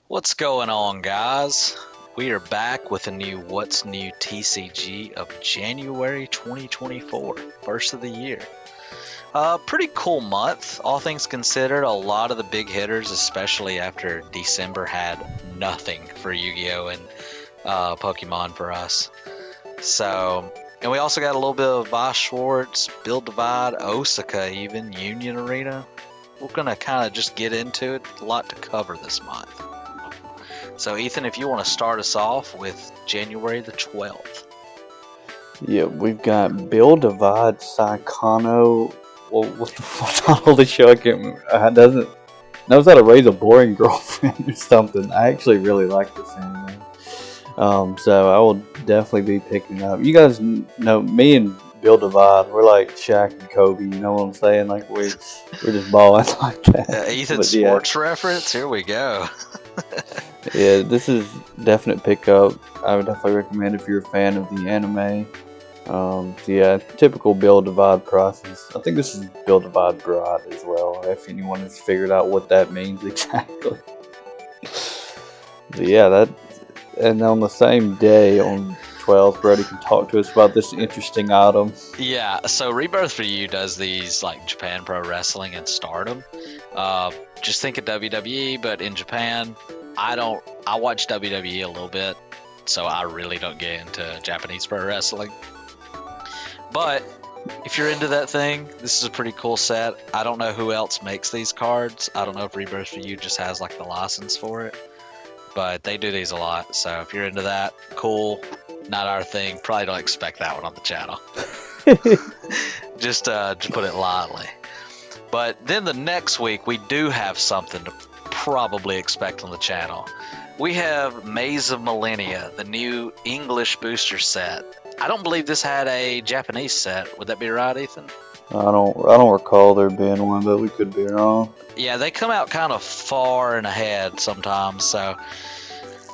What's going on, guys? We are back with a new What's New TCG of January 2024, first of the year. Pretty cool month, all things considered. A lot of the big hitters, especially after December, had nothing for Yu-Gi-Oh! And Pokemon for us. And we also got a little bit of Voss Schwartz, Build Divide, Osaka, even Union Arena. We're gonna kind of just get into it. A lot to cover this month. So, Ethan, if you want to start us off with January the 12th. Yeah, we've got Bill Divide Psychono. Well, what the fuck of the show? I can't remember. Doesn't knows how to raise a boring girlfriend or something. I actually really like this anime. So I will definitely be picking it up. You guys know me and Bill Divide. We're like Shaq and Kobe. You know what I'm saying? Like we're just balling like that. Ethan But yeah, sports reference, here we go. yeah, this is definite pickup. I would definitely recommend if you're a fan of the anime. So yeah, typical build divide process. I think this is build divide broad as well. If anyone has figured out what that means exactly. But yeah, that and on the same day on 12th, Brody can talk to us about this interesting item. Yeah, so Rebirth for You does these like Japan Pro Wrestling and Stardom. Just think of WWE, but in Japan, I watch WWE a little bit, so I really don't get into Japanese pro wrestling. But if you're into that thing, this is a pretty cool set. I don't know who else makes these cards. I don't know if Rebirth for You just has like the license for it, but they do these a lot. So if you're into that, cool. Not our thing. Probably don't expect that one on the channel. Just to put it lightly. But then the next week, we do have something to probably expect on the channel. We have Maze of Millennia, the new English booster set. I don't believe this had a Japanese set. Would that be right, Ethan? I don't recall there being one, but we could be wrong. Yeah, they come out kind of far and ahead sometimes, so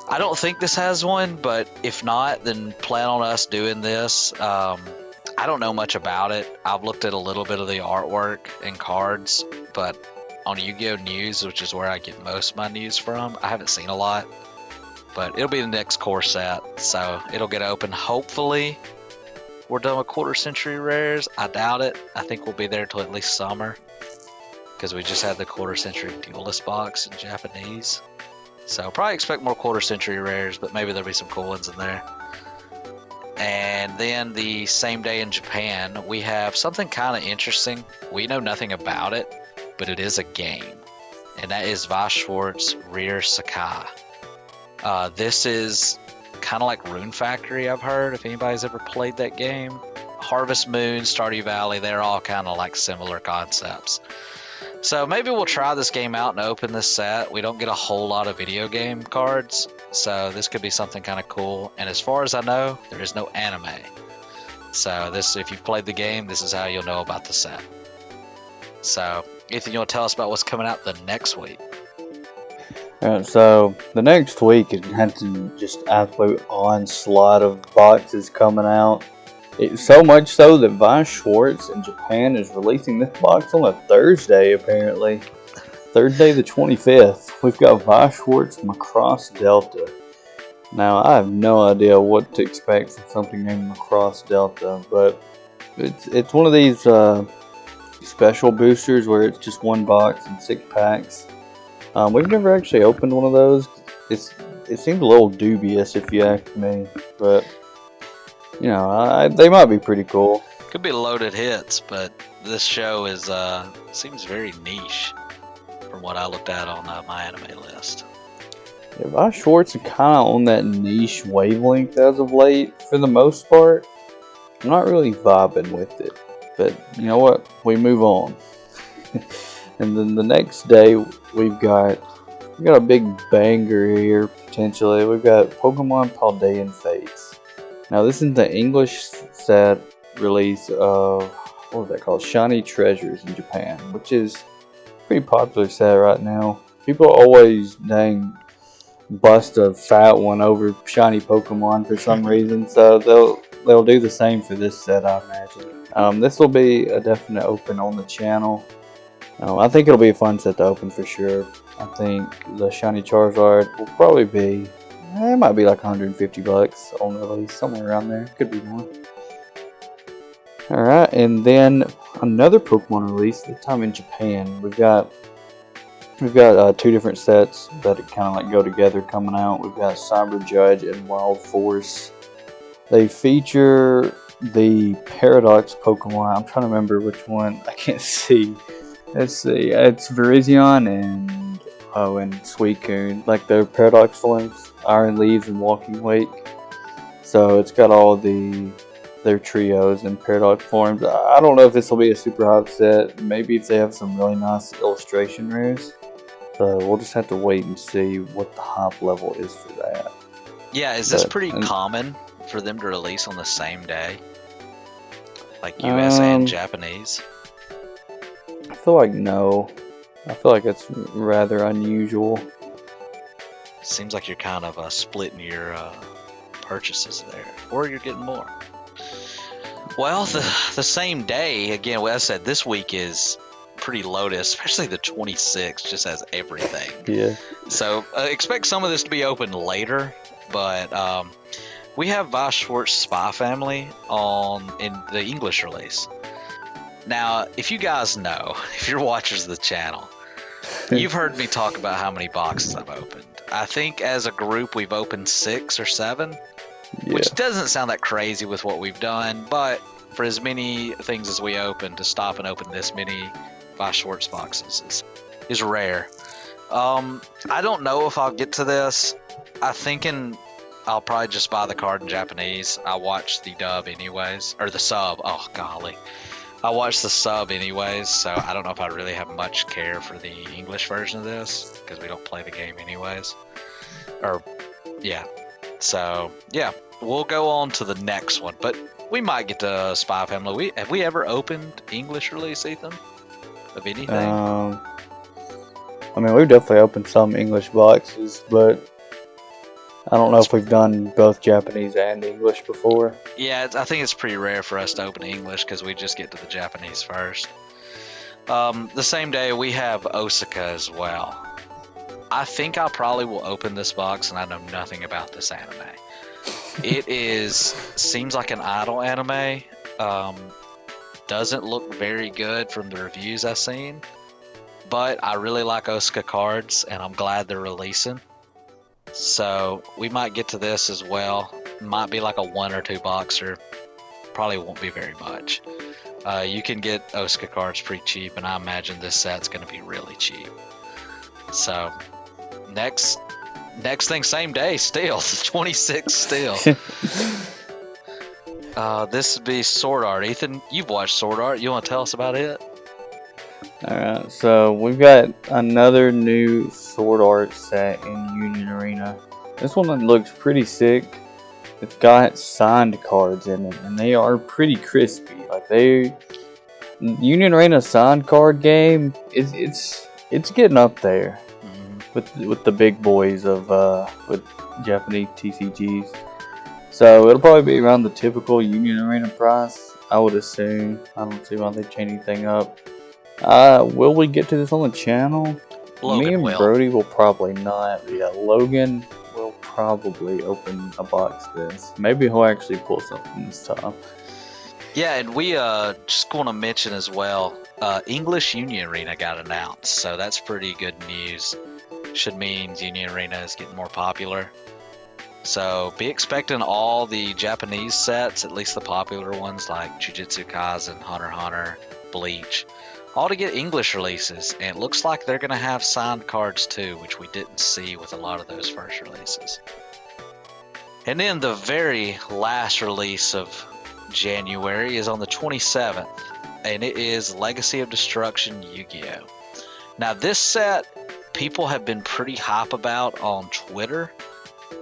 I don't think this has one, but if not, then plan on us doing this. I don't know much about it. I've looked at a little bit of the artwork and cards, but on Yu-Gi-Oh! News, which is where I get most of my news from, I haven't seen a lot. But it'll be the next core set, so it'll get open. Hopefully, we're done with quarter century rares. I doubt it. I think we'll be there till at least summer, because we just had the quarter century duelist box in Japanese. So probably expect more quarter century rares, but maybe there'll be some cool ones in there. And then the same day in Japan, we have something kind of interesting. We know nothing about it, but it is a game, and that is Voss Schwartz Rear Sakai. This is kind of like Rune Factory, I've heard, if anybody's ever played that game. Harvest Moon, Stardew Valley, they're all kind of like similar concepts. So maybe we'll try this game out and open this set. We don't get a whole lot of video game cards, so this could be something kind of cool. And as far as I know, there is no anime. So this, if you've played the game, this is how you'll know about the set. So, Ethan, you want to tell us about what's coming out the next week? Alright, so the next week it had some just absolute onslaught of boxes coming out. So much so that Voss Schwartz in Japan is releasing this box on a Thursday, apparently. Thursday the 25th. We've got Voss Schwartz Macross Delta. Now, I have no idea what to expect from something named Macross Delta, but it's one of these special boosters where it's just one box and 6 packs. We've never actually opened one of those. It seems a little dubious if you ask me, but you know, they might be pretty cool. Could be loaded hits, but this show is seems very niche from what I looked at on my anime list. Yeah, Voss Schwartz is kind of on that niche wavelength as of late, for the most part. I'm not really vibing with it, but you know what? We move on. And then the next day we've got a big banger here potentially. We've got Pokemon Paldean Fates. Now this is the English set release of what was that called? Shiny Treasures in Japan, which is a pretty popular set right now. People always dang bust a fat one over shiny Pokemon for some reason, so they'll do the same for this set, I imagine. This will be a definite open on the channel. I think it'll be a fun set to open for sure. I think the shiny Charizard will probably be, it might be like 150 bucks on release, somewhere around there. Could be more. All right, and then another Pokemon release. This time in Japan. We've got two different sets that kind of like go together coming out. We've got Cyber Judge and Wild Force. They feature the Paradox Pokemon. I'm trying to remember which one. I can't see. Let's see. It's Virizion and Suicune, like their Paradox forms, Iron Leaves and Walking Wake. So it's got all their trios and Paradox forms. I don't know if this will be a super hot set. Maybe if they have some really nice illustration rares. So we'll just have to wait and see what the hype level is for that. Yeah, is this pretty common for them to release on the same day? Like US and Japanese? I feel like no. I feel like it's rather unusual. Seems like you're kind of splitting your purchases there, or you're getting more. Well, the same day, again, as I said, this week is pretty loaded, especially the 26th just has everything. Yeah. So expect some of this to be open later, but we have Vice Schwartz Spy Family in the English release. Now, if you guys know, if you're watchers of the channel, you've heard me talk about how many boxes I've opened. I think as a group we've opened 6 or 7, which doesn't sound that crazy with what we've done, but for as many things as we open, to stop and open this many Vice Schwartz boxes is rare. I don't know if I'll get to this. I'm thinking I'll probably just buy the card in Japanese. I watch the dub anyways, or the sub. Oh golly, I watch the sub anyways, so I don't know if I really have much care for the English version of this because we don't play the game anyways. Or yeah, so yeah, we'll go on to the next one, but we might get to Spy Family. Have we ever opened English release, Ethan, of anything? I mean, we've definitely opened some English boxes, but I don't know if we've done both Japanese and English before. Yeah, I think it's pretty rare for us to open English because we just get to the Japanese first. The same day we have Osaka as well. I think I probably will open this box, and I know nothing about this anime. It seems like an idol anime. Doesn't look very good from the reviews I've seen, but I really like Osaka cards, and I'm glad they're releasing. So we might get to this as well. Might be like a 1 or 2 boxer. Probably won't be very much. You can get Osaka cards pretty cheap, and I imagine this set's going to be really cheap. So next thing, same day, still 26 still. This would be Sword Art. Ethan, you've watched Sword Art. You want to tell us about it? Alright, so we've got another new Sword Art set in Union Arena. This one looks pretty sick. It's got signed cards in it, and they are pretty crispy. Union Arena signed card game it's getting up there with the big boys of with Japanese TCGs. So it'll probably be around the typical Union Arena price, I would assume. I don't see why they change anything up. Will we get to this on the channel? Me and Brody will probably not. Yeah, Logan will probably open a box this. Maybe he'll actually pull something this time. Yeah, and we just want to mention as well, English Union Arena got announced, so that's pretty good news. Should mean Union Arena is getting more popular. So be expecting all the Japanese sets, at least the popular ones like Jujutsu Kaisen, Hunter x Hunter, Bleach, all to get English releases, and it looks like they're going to have signed cards too, which we didn't see with a lot of those first releases. And then the very last release of January is on the 27th, and it is Legacy of Destruction Yu-Gi-Oh! Now this set, people have been pretty hype about on Twitter.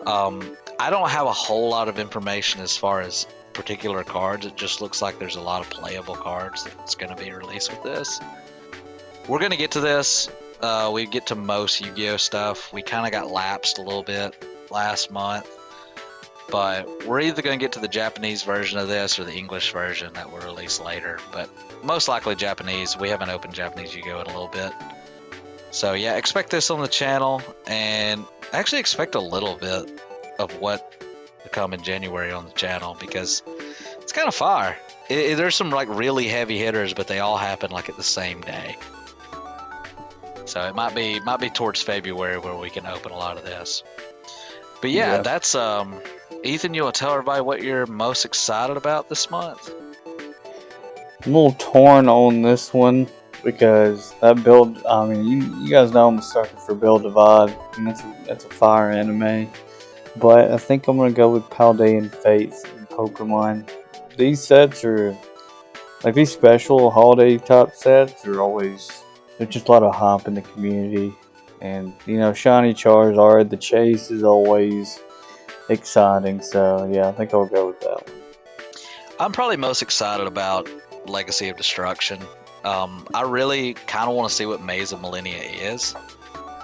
I don't have a whole lot of information as far as particular cards. It just looks like there's a lot of playable cards that's going to be released with this. We're going to get to this. We get to most Yu-Gi-Oh stuff. We kind of got lapsed a little bit last month. But we're either going to get to the Japanese version of this or the English version that will release later. But most likely Japanese. We haven't opened Japanese Yu-Gi-Oh! In a little bit. So yeah, expect this on the channel, and actually expect a little bit of what to come in January on the channel, because it's kind of fire. There's some like really heavy hitters, but they all happen like at the same day. So it might be towards February where we can open a lot of this. But yeah, that's Ethan, you want to tell everybody what you're most excited about this month? I'm a little torn on this one because that build. I mean, you guys know I'm a sucker for Build Divide, and that's a fire anime. But I think I'm gonna go with Paldean Fates and Pokemon. These sets are like these special holiday type sets are always there's just a lot of hype in the community, and shiny Charizard, the chase is always exciting. So yeah, I think I'll go with that one. I'm probably most excited about Legacy of Destruction. I really kind of want to see what Maze of Millennia is,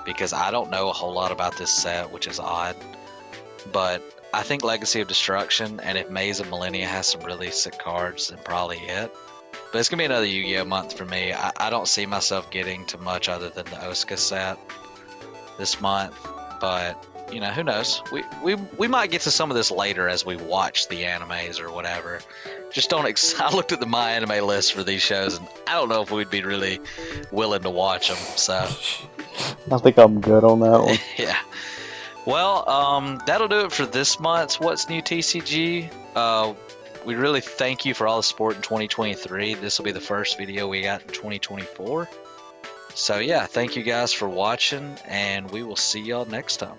because I don't know a whole lot about this set, which is odd. But I think Legacy of Destruction, and if Maze of Millennia has some really sick cards, then probably it. But it's going to be another Yu-Gi-Oh month for me. I don't see myself getting to much other than the Oscar set this month. But, who knows? We might get to some of this later as we watch the animes or whatever. Just don't I looked at the My Anime list for these shows, and I don't know if we'd be really willing to watch them. So I think I'm good on that one. yeah. Well, that'll do it for this month's What's New TCG. We really thank you for all the support in 2023. This will be the first video we got in 2024. So yeah, thank you guys for watching, and we will see y'all next time.